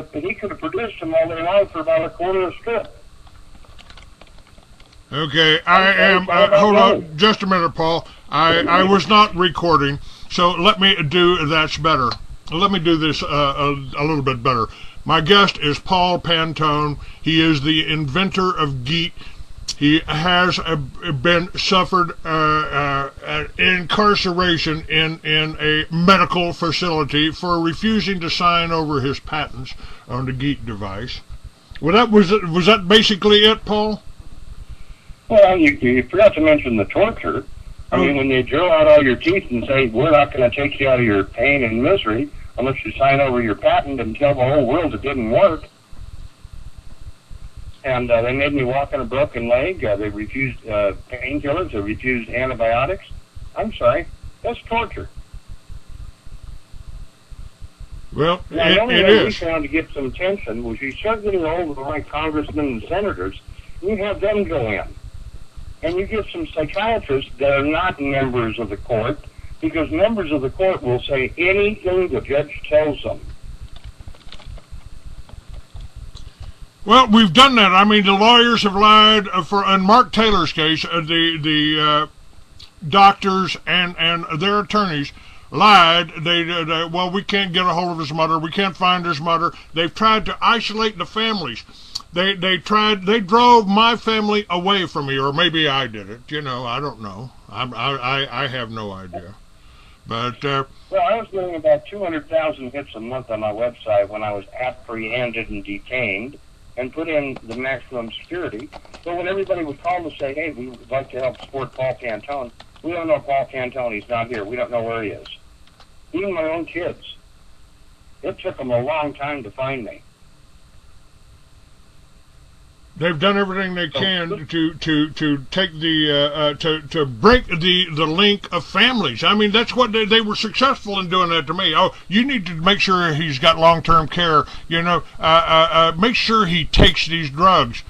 but he could have produced them all day long for about a quarter a strip. Okay, I am. Hold on, just a minute, Paul. I was not recording, so let me do that's better. Let me do this a little bit better. My guest is Paul Pantone. He is the inventor of GEET. He has been suffered incarceration in a medical facility for refusing to sign over his patents on the GEET device. Well, was that basically it, Paul? Well, you forgot to mention the torture. I mean, when they drill out all your teeth and say, we're not going to take you out of your pain and misery unless you sign over your patent and tell the whole world it didn't work. And they made me walk on a broken leg. They refused painkillers. They refused antibiotics. I'm sorry. That's torture. Well, now, the only way we found to get some attention was you start getting hold of the right congressmen and senators, and you have them go in. And you get some psychiatrists that are not members of the court, because members of the court will say anything the judge tells them. Well, we've done that. I mean, the lawyers have lied in Mark Taylor's case. The doctors and their attorneys lied. Well, we can't get a hold of his mother. We can't find his mother. They've tried to isolate the families. They drove my family away from me, or maybe I did it. You know, I don't know. I have no idea. But well, I was getting about 200,000 hits a month on my website when I was apprehended and detained and put in the maximum security. But when everybody would call to say, hey, we would like to help support Paul Pantone, we don't know Paul Pantone. He's not here. We don't know where he is. Even my own kids. It took them a long time to find me. They've done everything they can to take to break the link of families. I mean, that's what they were successful in doing that to me. Oh, you need to make sure he's got long-term care. You know, make sure he takes these drugs.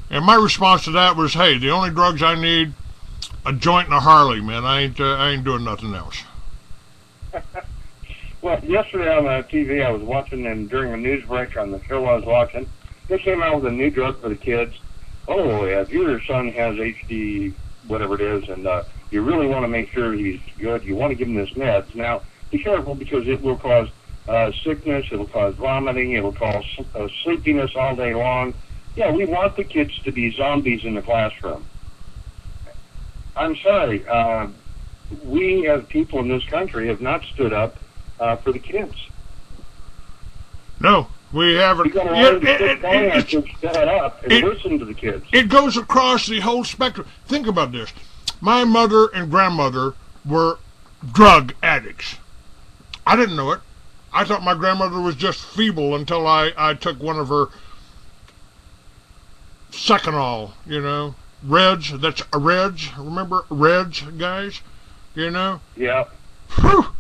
And my response to that was, hey, the only drugs I need, a joint and a Harley, man. I ain't doing nothing else. Well, yesterday on TV, I was watching, and during a news break on the show I was watching, they came out with a new drug for the kids. Oh, yeah, if your son has HD, whatever it is, and you really want to make sure he's good, you want to give him this meds. Now, be careful, because it will cause sickness, it will cause vomiting, it will cause sleepiness all day long. Yeah, we want the kids to be zombies in the classroom. I'm sorry. We as people in this country have not stood up for the kids. No. We haven't. Listen to the kids. It goes across the whole spectrum. Think about this. My mother and grandmother were drug addicts. I didn't know it. I thought my grandmother was just feeble until I took one of her Seconal, you know. Reds, that's a Reds. Remember Reds, guys? You know? Yeah. Whew.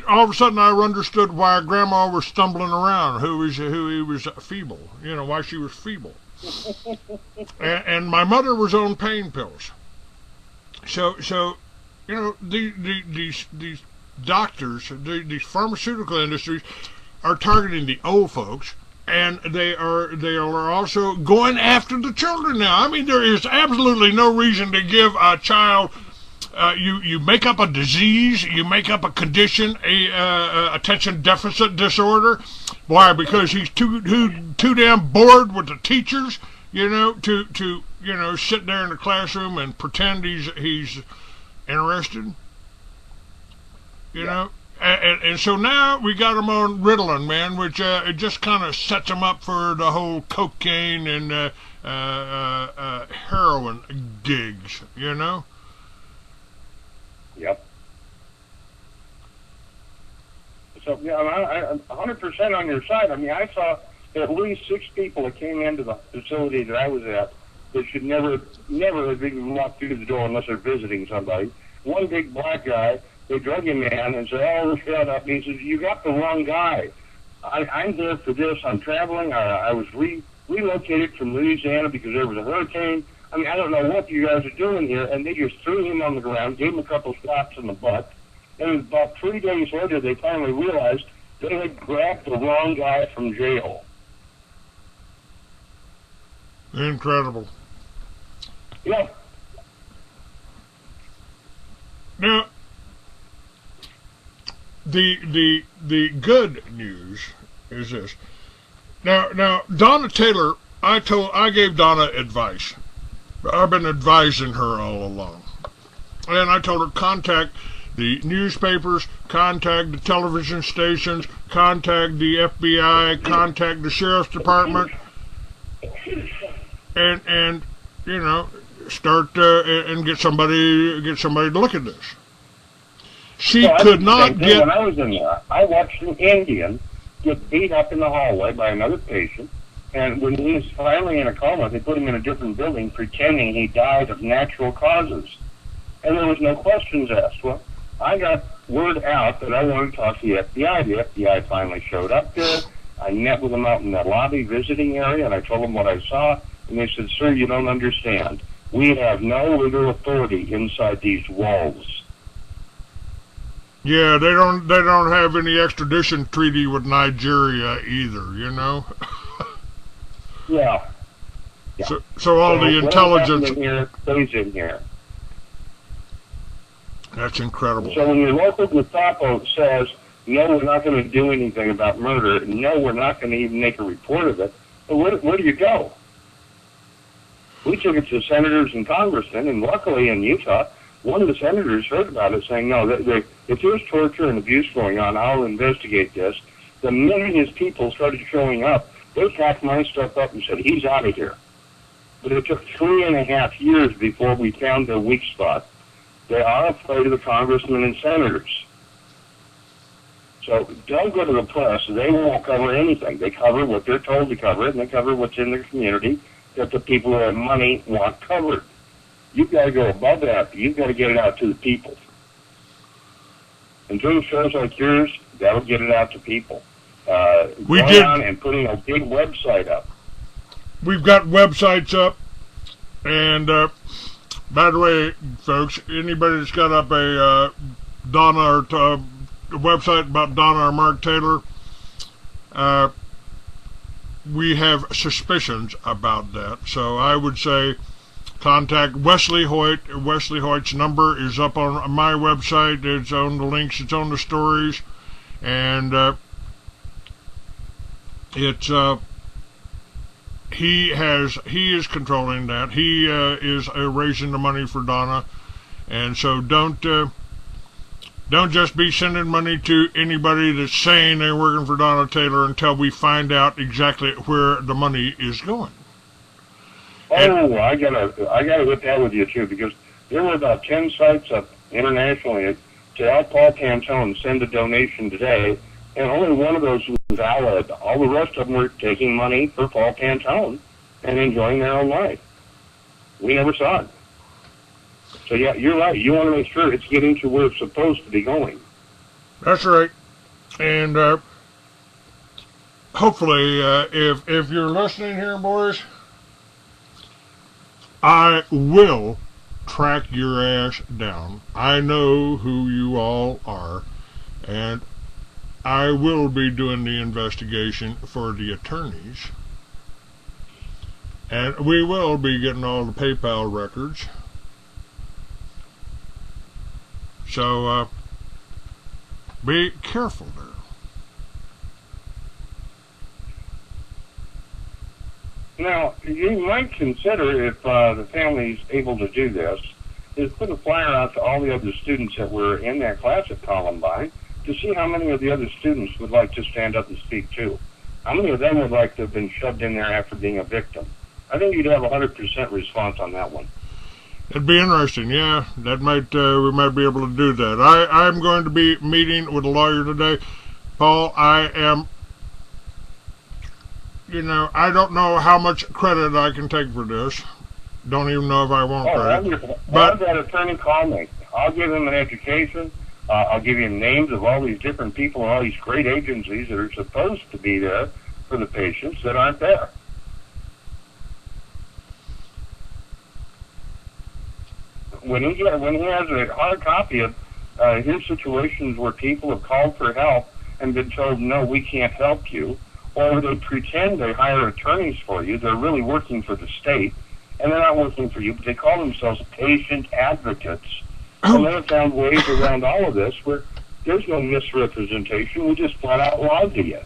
All of a sudden, I understood why Grandma was stumbling around, who he was feeble, you know, why she was feeble. and my mother was on pain pills. So you know, these doctors, these pharmaceutical industries are targeting the old folks, and they are also going after the children now. I mean, there is absolutely no reason to give a child. You make up a disease, you make up a condition, a attention deficit disorder. Why? Because he's too damn bored with the teachers, you know, to sit there in the classroom and pretend he's interested. You know, and so now we got him on Ritalin, man, which it just kind of sets him up for the whole cocaine and heroin gigs, you know. Yep. So, yeah, I'm 100% on your side. I mean, I saw at least 6 people that came into the facility that I was at that should never have even walked through the door unless they're visiting somebody. One big black guy, they drug him in and said, oh, shut up. And he says, you got the wrong guy. I'm there for this. I'm traveling. I was relocated from Louisiana because there was a hurricane. I mean, I don't know what you guys are doing here. And they just threw him on the ground, gave him a couple slaps in the butt. And about 3 days later, they finally realized they had grabbed the wrong guy from jail. Incredible. Yeah. Now, the good news is this. Now Donna Taylor, I gave Donna advice. I've been advising her all along. And I told her, contact the newspapers, contact the television stations, contact the FBI, contact the sheriff's department, and you know, start and get somebody to look at this. She could not get. When I was in there, I watched an Indian get beat up in the hallway by another patient, and when he was finally in a coma, they put him in a different building, pretending he died of natural causes, and there was no questions asked. Well, I got word out that I wanted to talk to the FBI. The FBI finally showed up there. I met with them out in the lobby visiting area, and I told them what I saw, and they said, "Sir, you don't understand. We have no legal authority inside these walls." Yeah, they don't have any extradition treaty with Nigeria either, you know. Yeah. So all the intelligence in here stays in here. That's incredible. So when your local Gestapo says, "No, we're not going to do anything about murder. No, we're not going to even make a report of it," well, where do you go? We took it to senators and congressmen, and luckily in Utah, one of the senators heard about it, saying, "No, if there's torture and abuse going on, I'll investigate this." The minute his people started showing up, they packed my stuff up and said, "He's out of here." But it took 3.5 years before we found their weak spot. They are afraid of the congressmen and senators. So don't go to the press. They won't cover anything. They cover what they're told to cover, and they cover what's in their community that the people who have money want covered. You've got to go above that. You've got to get it out to the people. And doing shows like yours, that'll get it out to people. Going on and putting a big website up. We've got websites up. And by the way, folks, anybody that's got up a Donna or a website about Donna or Mark Taylor, we have suspicions about that. So I would say contact Wesley Hoyt. Wesley Hoyt's number is up on my website. It's on the links. It's on the stories, and it's he is controlling that. He is raising the money for Donna, and so don't just be sending money to anybody that's saying they're working for Donna Taylor until we find out exactly where the money is going. Oh, I gotta hit that with you too, because there were about 10 sites up internationally to help Paul Pantone send a donation today, and only one of those was valid. All the rest of them were taking money for Paul Pantone and enjoying their own life. We never saw it. So yeah, you're right. You want to make sure it's getting to where it's supposed to be going. That's right. And hopefully, if you're listening here, boys, I will track your ass down. I know who you all are, and I will be doing the investigation for the attorneys, and we will be getting all the PayPal records. So be careful there. Now, you might consider, if the family's able to do this, is put a flyer out to all the other students that were in that class at Columbine to see how many of the other students would like to stand up and speak too. How many of them would like to have been shoved in there after being a victim? I think you'd have 100% response on that one. It'd be interesting, yeah. That might we might be able to do that. I'm going to be meeting with a lawyer today. Paul, I am, I don't know how much credit I can take for this. Don't even know if I want credit. Have that attorney call me. I'll give him an education. I'll give you names of all these different people and all these great agencies that are supposed to be there for the patients that aren't there. When he has a hard copy of his situations where people have called for help and been told, "No, we can't help you," or they pretend they hire attorneys for you. They're really working for the state, and they're not working for you, but they call themselves patient advocates. And they have found ways around all of this where there's no misrepresentation. We just flat out lied to you.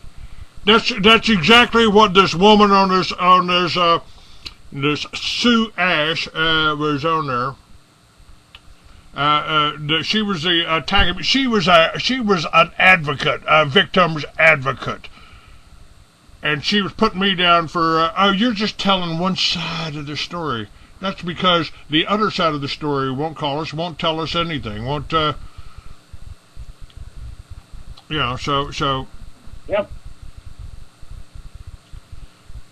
That's exactly what this woman on this Sue Ash was on there. She was the attacking. She was an advocate, a victim's advocate, and she was putting me down for. Oh, you're just telling one side of the story. That's because the other side of the story won't call us, won't tell us anything, won't. So. Yep.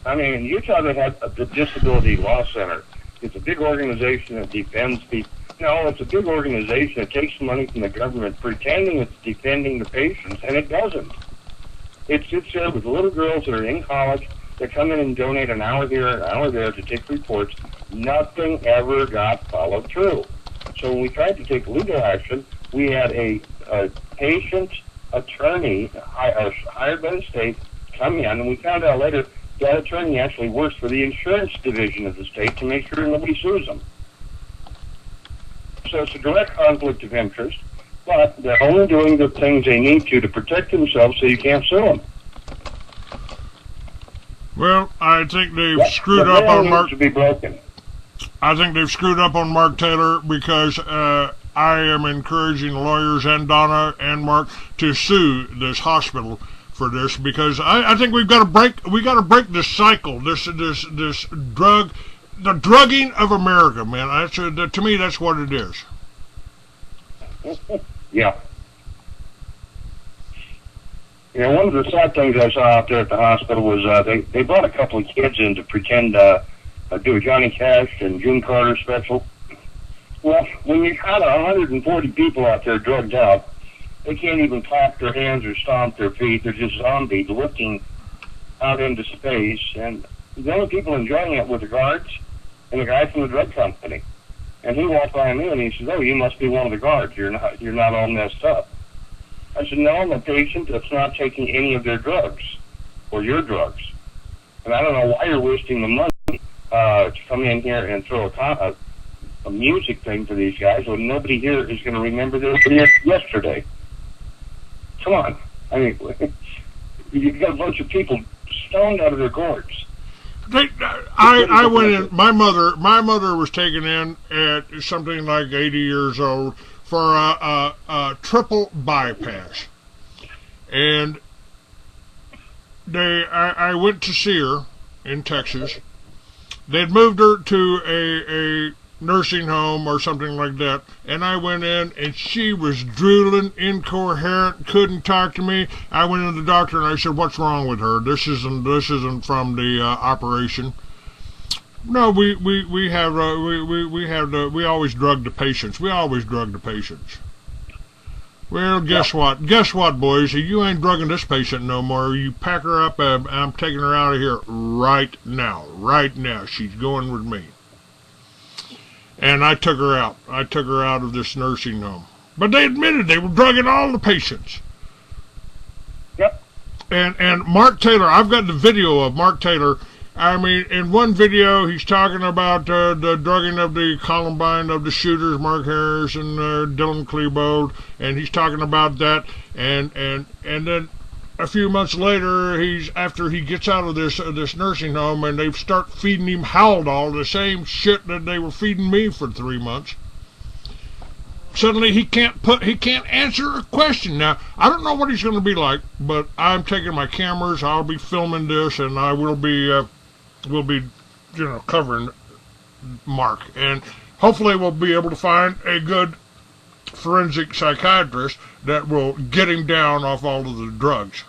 I mean, in Utah, they have the Disability Law Center. It's a big organization that defends people. No, it's a big organization that takes money from the government pretending it's defending the patients, and it doesn't. It sits there with little girls that are in college that come in and donate an hour here, an hour there to take reports. Nothing ever got followed through. So when we tried to take legal action, we had a patient attorney hired by the state come in, and we found out later that attorney actually works for the insurance division of the state to make sure nobody sues them. So it's a direct conflict of interest, but they're only doing the things they need to protect themselves so you can't sue them. Well, I think they've screwed up on Mark. To be broken. I think they've screwed up on Mark Taylor because I am encouraging lawyers and Donna and Mark to sue this hospital for this because I think we got to break this cycle, this drug. The drugging of America, man. To me, that's what it is. Yeah. You know, one of the sad things I saw out there at the hospital was they brought a couple of kids in to pretend do a Johnny Cash and June Carter special. Well, when you got 140 people out there drugged out, they can't even clap their hands or stomp their feet. They're just zombies looking out into space. And the only people enjoying it were the guards and the guy from the drug company. And he walked by me and he said, "Oh, you must be one of the guards. You're not all messed up." I said, "No, I'm a patient that's not taking any of their drugs or your drugs. And I don't know why you're wasting the money to come in here and throw a music thing for these guys when nobody here is going to remember this yesterday. Come on. I mean, you've got a bunch of people stoned out of their gourds." I went in. My mother was taken in at something like 80 years old for a triple bypass, and I went to see her in Texas. They'd moved her to a nursing home or something like that, and I went in and she was drooling, incoherent, couldn't talk to me. I went to the doctor and I said, "What's wrong with her? This isn't from the operation." "No, we always drug the patients. We always drug the patients." Well, guess what? Guess what, boys? You ain't drugging this patient no more. You pack her up. I'm taking her out of here right now. Right now. She's going with me. And I took her out. I took her out of this nursing home. But they admitted they were drugging all the patients. Yep. And Mark Taylor, I've got the video of Mark Taylor. I mean, in one video, he's talking about the drugging of the Columbine, of the shooters, Mark Harris and Dylan Klebold, and he's talking about that. And then a few months later, after he gets out of this nursing home, and they start feeding him Haldol, the same shit that they were feeding me for 3 months. Suddenly he can't answer a question. Now I don't know what he's going to be like, but I'm taking my cameras. I'll be filming this, and I will be covering Mark, and hopefully we'll be able to find a good forensic psychiatrist that will get him down off all of the drugs.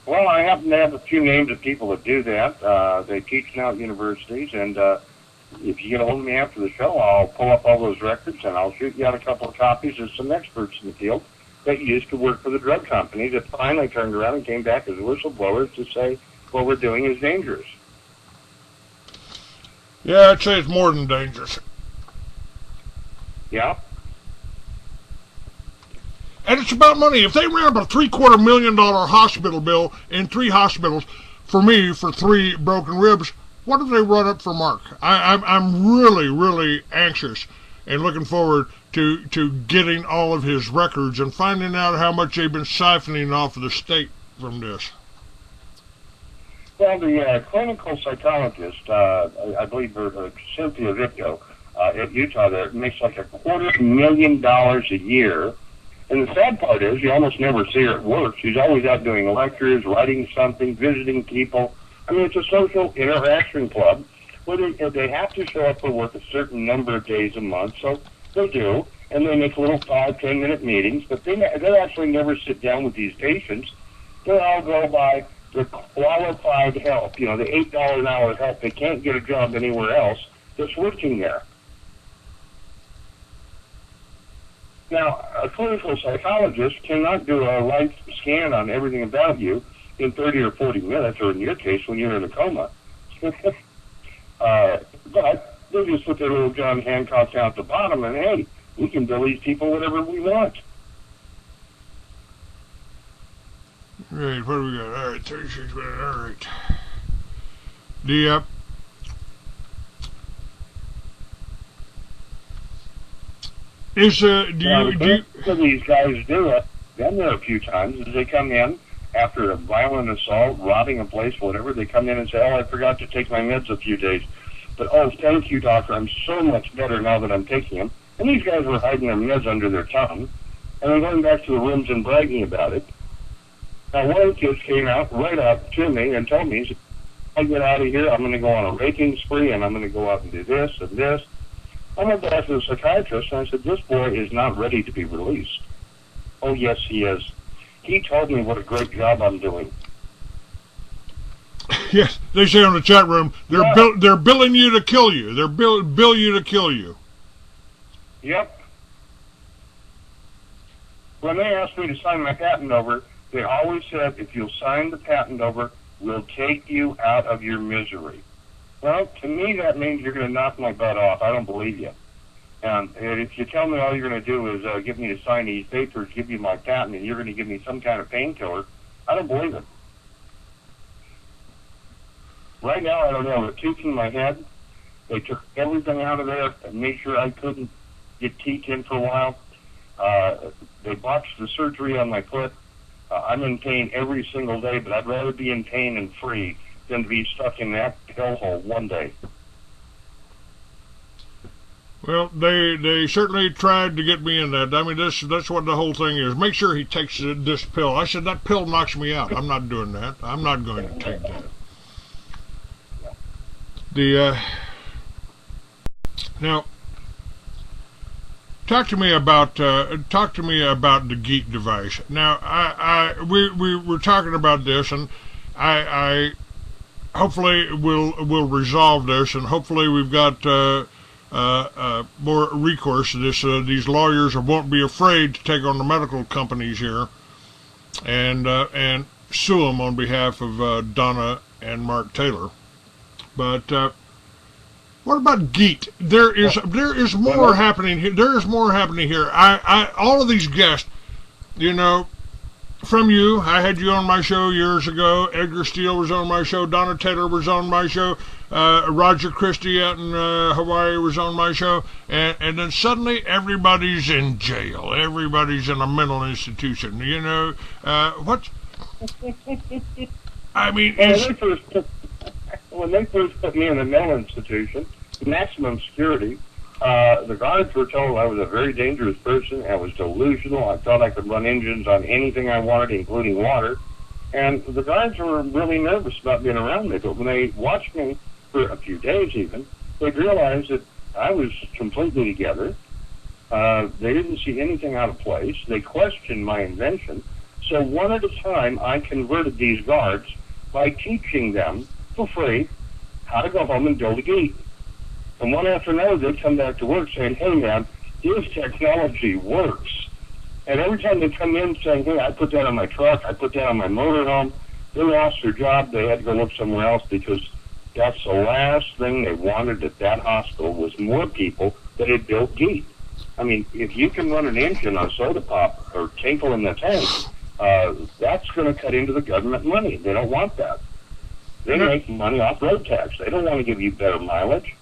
Well, I happen to have a few names of people that do that. They teach now at universities, and if you get a hold of me after the show, I'll pull up all those records, and I'll shoot you out a couple of copies of some experts in the field that used to work for the drug company that finally turned around and came back as whistleblowers to say what we're doing is dangerous. Yeah, I'd say it's more than dangerous. Yeah. And it's about money. If they ran up a $750,000 hospital bill in 3 hospitals for me for 3 broken ribs, what do they run up for Mark? I'm really, really anxious and looking forward to getting all of his records and finding out how much they've been siphoning off of the state from this. Well, the clinical psychologist, I believe Cynthia Victo at Utah there, makes like $250,000 a year. And the sad part is you almost never see her at work. She's always out doing lectures, writing something, visiting people. I mean, it's a social interaction club where they have to show up for work a certain number of days a month, so they do. And they make little 5-10 minute meetings, but they actually never sit down with these patients. They all go by the qualified help, the $8 an hour help. They can't get a job anywhere else that's working there. Now, a clinical psychologist cannot do a life scan on everything about you in 30 or 40 minutes, or in your case, when you're in a coma. But they just put their little John Hancock down at the bottom, and hey, we can bill these people whatever we want. Right, what do we got? All right, 36 minutes, all right. The, these guys do it, been there a few times, is they come in after a violent assault, robbing a place, whatever, they come in and say, oh, I forgot to take my meds a few days. But, oh, thank you, doctor, I'm so much better now that I'm taking them. And these guys were hiding their meds under their tongue, and then going back to the rooms and bragging about it. Now, one of the kids came out right up to me and told me, he said, I get out of here, I'm going to go on a raking spree, and I'm going to go out and do this and this. I went back to the psychiatrist, and I said, this boy is not ready to be released. Oh, yes, he is. He told me what a great job I'm doing. Yes, they say on the chat room, they're billing you to kill you. They're bill you to kill you. Yep. When they asked me to sign my patent over, they always said, if you'll sign the patent over, we'll take you out of your misery. Well, to me, that means you're going to knock my butt off. I don't believe you. And if you tell me all you're going to do is get me to sign these papers, give you my patent, and you're going to give me some kind of painkiller, I don't believe it. Right now, I don't have a tooth in my head. They took everything out of there and made sure I couldn't get teeth in for a while. They botched the surgery on my foot. I'm in pain every single day, but I'd rather be in pain and free than to be stuck in that hellhole one day. Well, they certainly tried to get me in that. I mean, that's what the whole thing is. Make sure he takes this pill. I said, that pill knocks me out. I'm not doing that. I'm not going to take that. Now, talk to me about the Geek device. Now, we were talking about this, and I hopefully we'll resolve this, and hopefully we've got more recourse to this. These lawyers won't be afraid to take on the medical companies here, and sue them on behalf of Donna and Mark Taylor. But what about Geet? There is more happening here. There is more happening here. All of these guests, from you, I had you on my show years ago. Edgar Steele was on my show. Donna Taylor was on my show. Roger Christie out in Hawaii was on my show. And then suddenly everybody's in jail. Everybody's in a mental institution. What? I mean, when they first put me in a mental institution, maximum security, the guards were told I was a very dangerous person. I was delusional. I thought I could run engines on anything I wanted, including water. And the guards were really nervous about being around me. But when they watched me for a few days even, they realized that I was completely together. They didn't see anything out of place. They questioned my invention. So one at a time, I converted these guards by teaching them for free how to go home and build a Geek. And one after another, they'd come back to work saying, hey, man, this technology works. And every time they come in saying, hey, I put that on my truck, I put that on my motorhome, they lost their job. They had to go look somewhere else because that's the last thing they wanted at that hospital was more people that had built Geek. I mean, if you can run an engine on soda pop or tinkle in the tank, that's going to cut into the government money. They don't want that. They make money off road tax. They don't want to give you better mileage.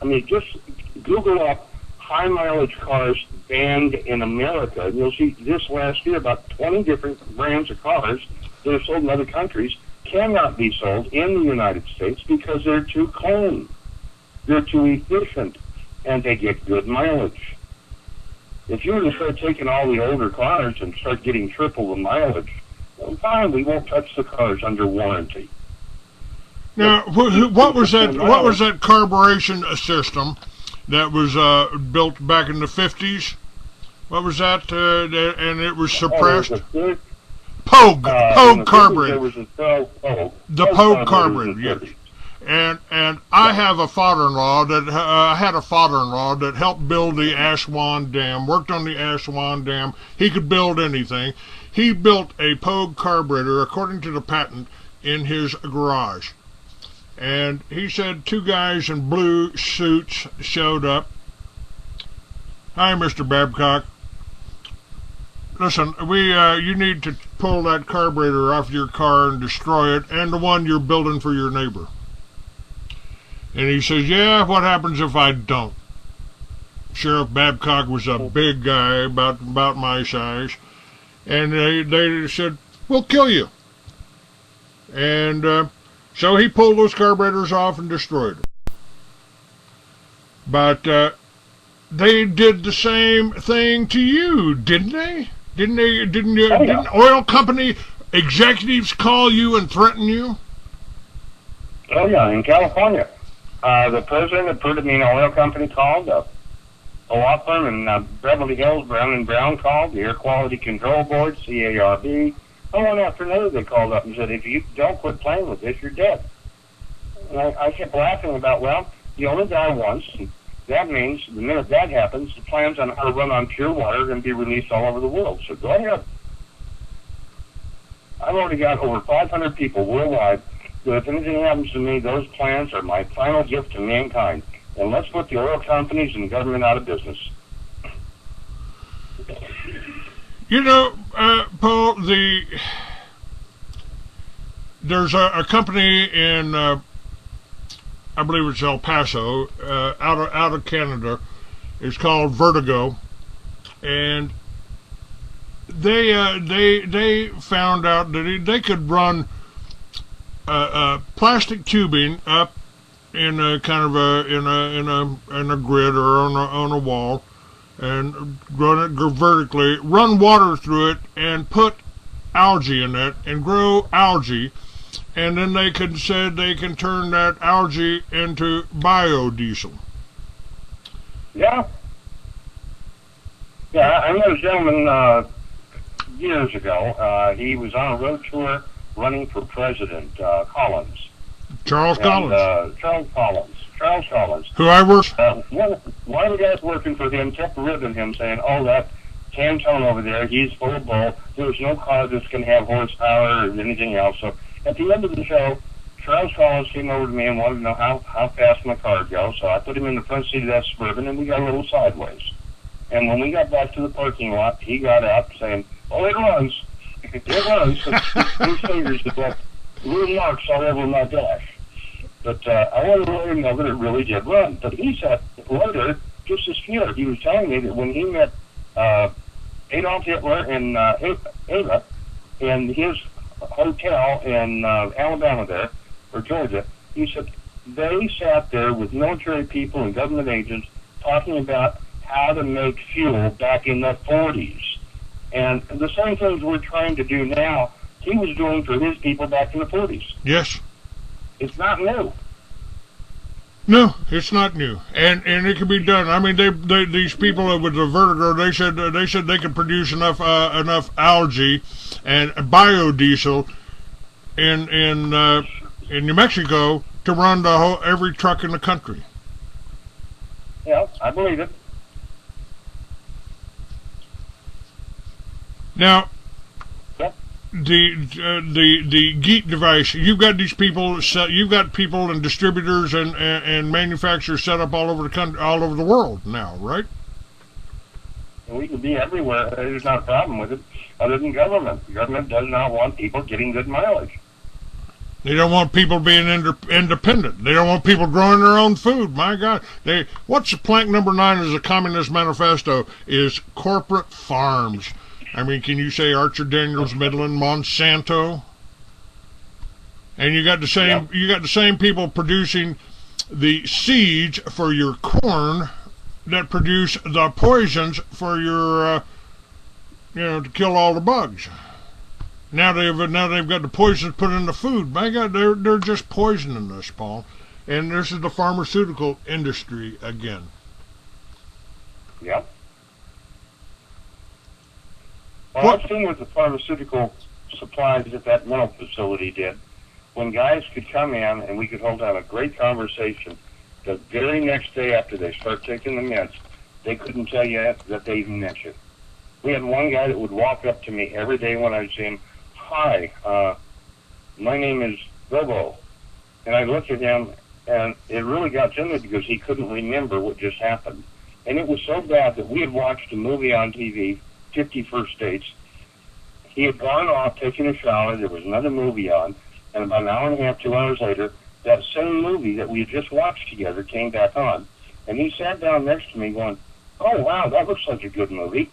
I mean, just Google up high mileage cars banned in America, and you'll see this last year about 20 different brands of cars that are sold in other countries cannot be sold in the United States because they're too clean, they're too efficient, and they get good mileage. If you were to start taking all the older cars and start getting triple the mileage, well, fine, we won't touch the cars under warranty. Now, what was that? What was that carburation system that was built back in the 50s? What was that? And it was suppressed. Pogue carburetor. The Pogue carburetor. Yes. And I have a father-in-law that had a father-in-law that helped build the Aswan Dam. Worked on the Aswan Dam. He could build anything. He built a Pogue carburetor according to the patent in his garage. And he said 2 guys in blue suits showed up. Hi, Mr. Babcock. Listen, you need to pull that carburetor off your car and destroy it, and the one you're building for your neighbor. And he says, yeah, what happens if I don't? Sheriff Babcock was a big guy, about my size, and they said, we'll kill you. And so he pulled those carburetors off and destroyed them. But they did the same thing to you, didn't they? Didn't oil company executives call you and threaten you? Oh, yeah, in California. The president of Pertamina Oil Company called, a law firm in Beverly Hills, Brown and Brown called, the Air Quality Control Board, CARB. And one after another they called up and said, if you don't quit playing with this, you're dead. And I kept laughing about, well, you only die once, and that means the minute that happens, the plans on how to run on pure water are going to be released all over the world. So go ahead. I've already got over 500 people worldwide that if anything happens to me, those plans are my final gift to mankind. And let's put the oil companies and government out of business. You know, Paul, there's a company in, I believe it's El Paso, out of Canada. It's called Vertigo, and they found out that they could run plastic tubing up in a kind of in a grid or on a wall, and run it vertically, run water through it, and put algae in it, and grow algae, and then they can turn that algae into biodiesel. Yeah. Yeah, I met a gentleman years ago. He was on a road tour running for president, Collins. Charles Collins. Charles Collins. Who I work. One of the guys working for him kept ribbing him, saying, "Oh, that Pantone over there, he's full of bull. There's no car that's going to have horsepower or anything else." So at the end of the show, Charles Collins came over to me and wanted to know how fast my car would go. So I put him in the front seat of that Suburban, and we got a little sideways. And when we got back to the parking lot, he got out saying, "Oh, it runs. It runs." His fingers have left little marks all over my dash. But I wanted to let him know that it really did run. But he said later, just as scared. He was telling me that when he met Adolf Hitler and Ava in his hotel in Alabama there, or Georgia, he said they sat there with military people and government agents talking about how to make fuel back in the 40s. And the same things we're trying to do now, he was doing for his people back in the 40s. Yes. It's not new. No, it's not new, and it can be done. I mean, these people with the Vertigo, they said they could produce enough algae and biodiesel in New Mexico to run every truck in the country. Yeah, I believe it. Now, the geek device, you've got these people, you've got people and distributors and manufacturers set up all over the country, all over the world now, right? We can be everywhere. There's not a problem with it, other than government. The government does not want people getting good mileage. They don't want people being independent. They don't want people growing their own food. My God. What's plank number 9 is a Communist Manifesto is corporate farms. I mean, can you say Archer Daniels Midland, Monsanto? And you got the same people producing the seeds for your corn that produce the poisons for your to kill all the bugs. Now they've got the poisons put in the food. My God, they're just poisoning us, Paul. And this is the pharmaceutical industry again. Yep. Well, I've seen what the pharmaceutical supplies at that mental facility did. When guys could come in and we could hold down a great conversation, the very next day after they start taking the meds, they couldn't tell you that they even mentioned. We had one guy that would walk up to me every day when I would see him. Hi, my name is Bobo. And I looked at him, and it really got to me because he couldn't remember what just happened. And it was so bad that we had watched a movie on TV, 50 First Dates. He had gone off, taking a shower. There was another movie on. And about an hour and a half, 2 hours later, that same movie that we had just watched together came back on. And he sat down next to me going, oh, wow, that looks like a good movie.